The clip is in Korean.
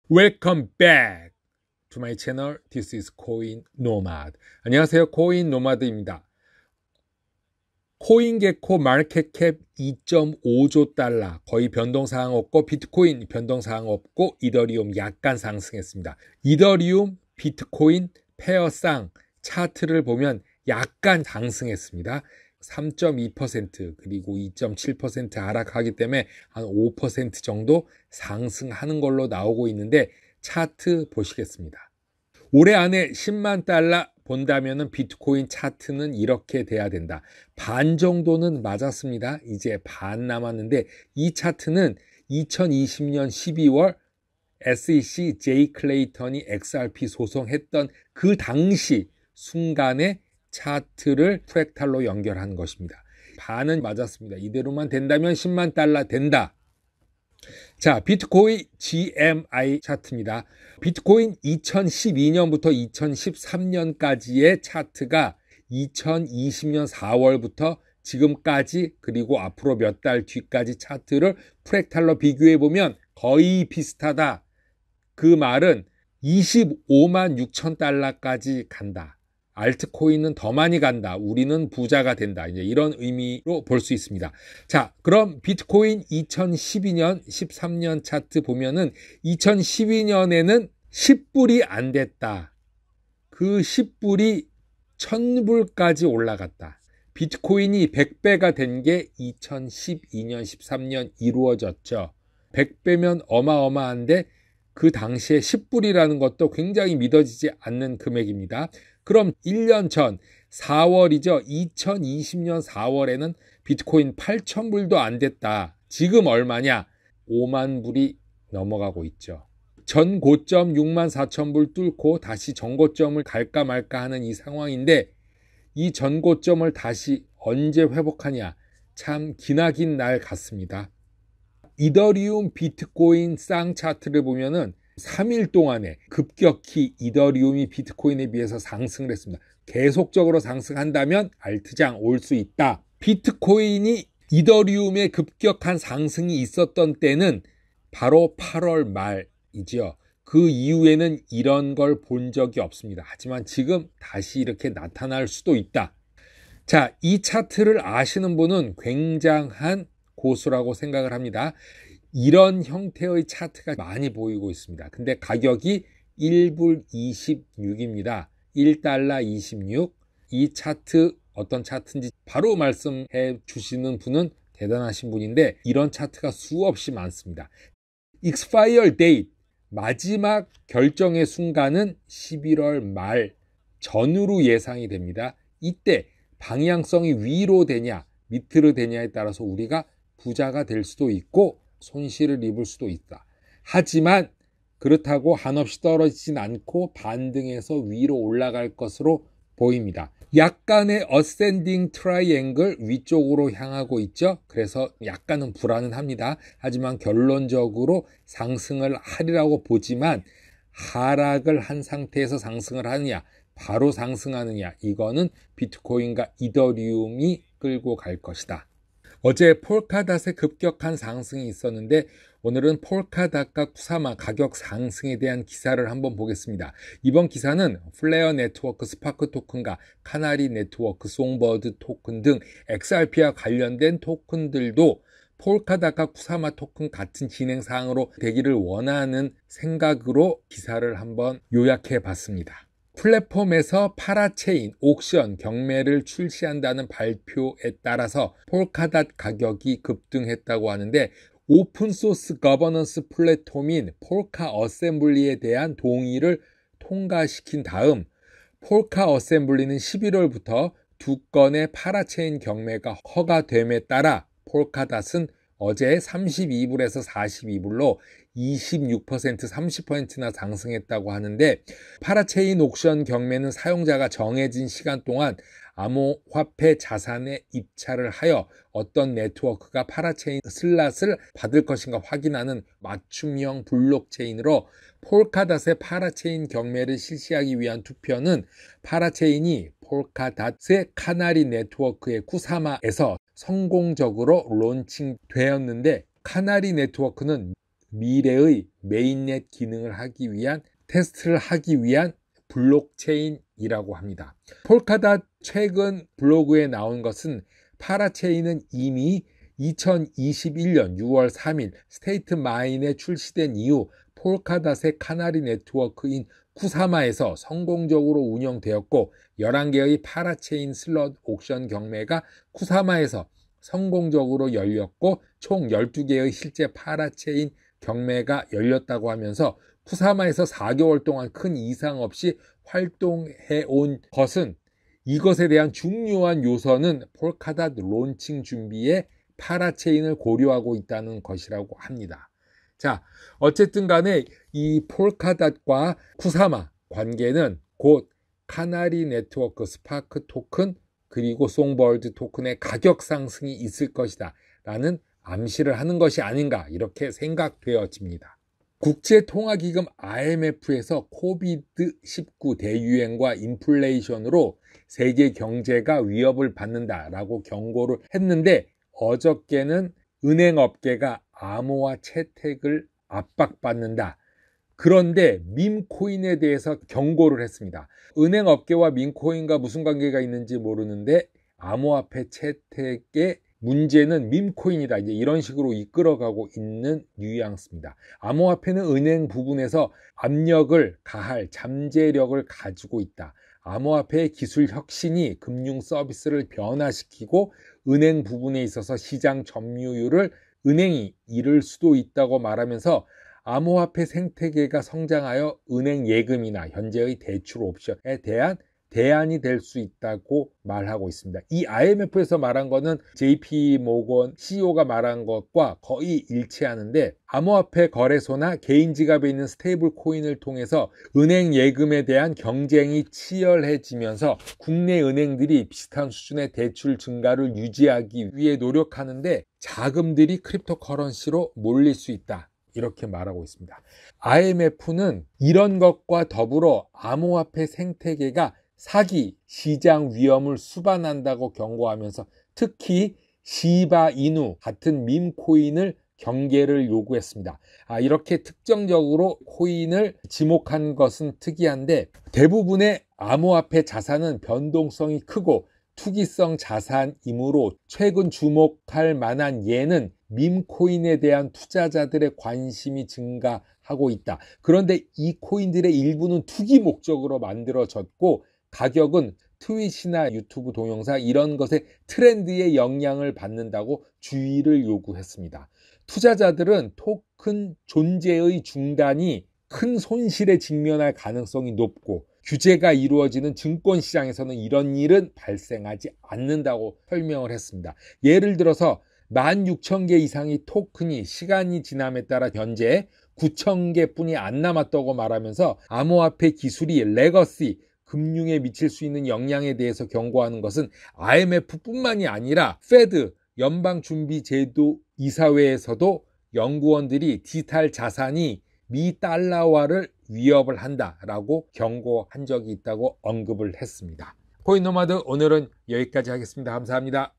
Welcome back to my channel. This is Coin Nomad. 안녕하세요. 코인 노마드입니다. 코인게코 마켓캡 2.5조 달러, 거의 변동사항 없고, 비트코인 변동사항 없고, 이더리움 약간 상승했습니다. 이더리움, 비트코인, 페어상 차트를 보면 약간 상승했습니다. 3.2% 그리고 2.7% 하락하기 때문에 한 5% 정도 상승하는 걸로 나오고 있는데, 차트 보시겠습니다. 올해 안에 10만 달러 본다면은 비트코인 차트는 이렇게 돼야 된다. 반 정도는 맞았습니다. 이제 반 남았는데, 이 차트는 2020년 12월 SEC 제이 클레이턴이 XRP 소송했던 그 당시 순간에 차트를 프랙탈로 연결한 것입니다. 반은 맞았습니다. 이대로만 된다면 10만 달러 된다. 자, 비트코인 GMI 차트입니다. 비트코인 2012년부터 2013년까지의 차트가 2020년 4월부터 지금까지, 그리고 앞으로 몇 달 뒤까지 차트를 프랙탈로 비교해 보면 거의 비슷하다. 그 말은 25만 6천 달러까지 간다. 알트코인은 더 많이 간다. 우리는 부자가 된다. 이제 이런 의미로 볼 수 있습니다. 자, 그럼 비트코인 2012년, 13년 차트 보면은 2012년에는 10불이 안 됐다. 그 10불이 1000불까지 올라갔다. 비트코인이 100배가 된 게 2012년, 13년 이루어졌죠. 100배면 어마어마한데 그 당시에 10불이라는 것도 굉장히 믿어지지 않는 금액입니다. 그럼 1년 전 4월이죠. 2020년 4월에는 비트코인 8,000불도 안 됐다. 지금 얼마냐? 5만 불이 넘어가고 있죠. 전 고점 6만 4천 불 뚫고 다시 전고점을 갈까 말까 하는 이 상황인데, 이 전고점을 다시 언제 회복하냐? 참 기나긴 날 같습니다. 이더리움, 비트코인 쌍 차트를 보면은 3일 동안에 급격히 이더리움이 비트코인에 비해서 상승을 했습니다. 계속적으로 상승한다면 알트장 올 수 있다. 비트코인이 이더리움의 급격한 상승이 있었던 때는 바로 8월 말이죠. 그 이후에는 이런 걸 본 적이 없습니다. 하지만 지금 다시 이렇게 나타날 수도 있다. 자, 이 차트를 아시는 분은 굉장한 고수라고 생각을 합니다. 이런 형태의 차트가 많이 보이고 있습니다. 근데 가격이 1불 26입니다. 1달러 26. 이 차트 어떤 차트인지 바로 말씀해 주시는 분은 대단하신 분인데, 이런 차트가 수없이 많습니다. Expire date, 마지막 결정의 순간은 11월 말 전후로 예상이 됩니다. 이때 방향성이 위로 되냐 밑으로 되냐에 따라서 우리가 부자가 될 수도 있고 손실을 입을 수도 있다. 하지만 그렇다고 한없이 떨어지진 않고 반등해서 위로 올라갈 것으로 보입니다. 약간의 어센딩 트라이앵글 위쪽으로 향하고 있죠. 그래서 약간은 불안은 합니다. 하지만 결론적으로 상승을 하리라고 보지만, 하락을 한 상태에서 상승을 하느냐, 바로 상승하느냐, 이거는 비트코인과 이더리움이 끌고 갈 것이다. 어제 폴카닷의 급격한 상승이 있었는데, 오늘은 폴카닷과 쿠사마 가격 상승에 대한 기사를 한번 보겠습니다. 이번 기사는 플레어 네트워크 스파크 토큰과 카나리 네트워크 송버드 토큰 등 XRP와 관련된 토큰들도 폴카닷과 쿠사마 토큰 같은 진행 사항으로 되기를 원하는 생각으로 기사를 한번 요약해 봤습니다. 플랫폼에서 파라체인 옥션 경매를 출시한다는 발표에 따라서 폴카닷 가격이 급등했다고 하는데, 오픈소스 거버넌스 플랫폼인 폴카 어셈블리에 대한 동의를 통과시킨 다음 폴카 어셈블리는 11월부터 2건의 파라체인 경매가 허가됨에 따라 폴카닷은 어제 32불에서 42불로 26%, 30%나 상승했다고 하는데, 파라체인 옥션 경매는 사용자가 정해진 시간 동안 암호화폐 자산에 입찰을 하여 어떤 네트워크가 파라체인 슬롯을 받을 것인가 확인하는 맞춤형 블록체인으로, 폴카닷의 파라체인 경매를 실시하기 위한 투표는 파라체인이 폴카닷의 카나리 네트워크의 쿠사마에서 성공적으로 론칭되었는데, 카나리 네트워크는 미래의 메인넷 기능을 하기 위한 테스트를 하기 위한 블록체인이라고 합니다. 폴카닷 최근 블로그에 나온 것은 파라체인은 이미 2021년 6월 3일 스테이트 마인에 출시된 이후 폴카닷의 카나리 네트워크인 쿠사마에서 성공적으로 운영되었고 11개의 파라체인 슬롯 옥션 경매가 쿠사마에서 성공적으로 열렸고 총 12개의 실제 파라체인 경매가 열렸다고 하면서 쿠사마에서 4개월 동안 큰 이상 없이 활동해 온 것은 이것에 대한 중요한 요소는 폴카닷 론칭 준비에 파라체인을 고려하고 있다는 것이라고 합니다. 자, 어쨌든 간에 이 폴카닷과 쿠사마 관계는 곧 카나리 네트워크 스파크 토큰 그리고 송벌드 토큰의 가격 상승이 있을 것이다 라는 암시를 하는 것이 아닌가 이렇게 생각되어집니다. 국제통화기금 IMF에서 코비드-19 대유행과 인플레이션으로 세계 경제가 위협을 받는다라고 경고를 했는데 어저께는 은행업계가 암호화 채택을 압박받는다. 그런데 밈코인에 대해서 경고를 했습니다. 은행업계와 밈코인과 무슨 관계가 있는지 모르는데 암호화폐 채택의 문제는 밈코인이다. 이제 이런 식으로 이끌어가고 있는 뉘앙스입니다. 암호화폐는 은행 부분에서 압력을 가할 잠재력을 가지고 있다. 암호화폐의 기술 혁신이 금융 서비스를 변화시키고 은행 부분에 있어서 시장 점유율을 은행이 잃을 수도 있다고 말하면서 암호화폐 생태계가 성장하여 은행 예금이나 현재의 대출 옵션에 대한 대안이 될 수 있다고 말하고 있습니다. 이 IMF에서 말한 거는 JP 모건 CEO가 말한 것과 거의 일치하는데 암호화폐 거래소나 개인 지갑에 있는 스테이블 코인을 통해서 은행 예금에 대한 경쟁이 치열해지면서 국내 은행들이 비슷한 수준의 대출 증가를 유지하기 위해 노력하는데 자금들이 크립토 커런시로 몰릴 수 있다. 이렇게 말하고 있습니다. IMF는 이런 것과 더불어 암호화폐 생태계가 사기, 시장 위험을 수반한다고 경고하면서 특히 시바이누 같은 밈코인을 경계를 요구했습니다. 이렇게 특정적으로 코인을 지목한 것은 특이한데 대부분의 암호화폐 자산은 변동성이 크고 투기성 자산이므로 최근 주목할 만한 예는 밈코인에 대한 투자자들의 관심이 증가하고 있다. 그런데 이 코인들의 일부는 투기 목적으로 만들어졌고 가격은 트윗이나 유튜브 동영상 이런 것의 트렌드에 영향을 받는다고 주의를 요구했습니다. 투자자들은 토큰 존재의 중단이 큰 손실에 직면할 가능성이 높고 규제가 이루어지는 증권시장에서는 이런 일은 발생하지 않는다고 설명을 했습니다. 예를 들어서 16,000개 이상의 토큰이 시간이 지남에 따라 현재 9,000개뿐이 안 남았다고 말하면서 암호화폐 기술이 레거시 금융에 미칠 수 있는 영향에 대해서 경고하는 것은 IMF뿐만이 아니라 페드 연방준비제도 이사회에서도 연구원들이 디지털 자산이 미 달러화를 위협을 한다라고 경고한 적이 있다고 언급을 했습니다. 코인 노마드 오늘은 여기까지 하겠습니다. 감사합니다.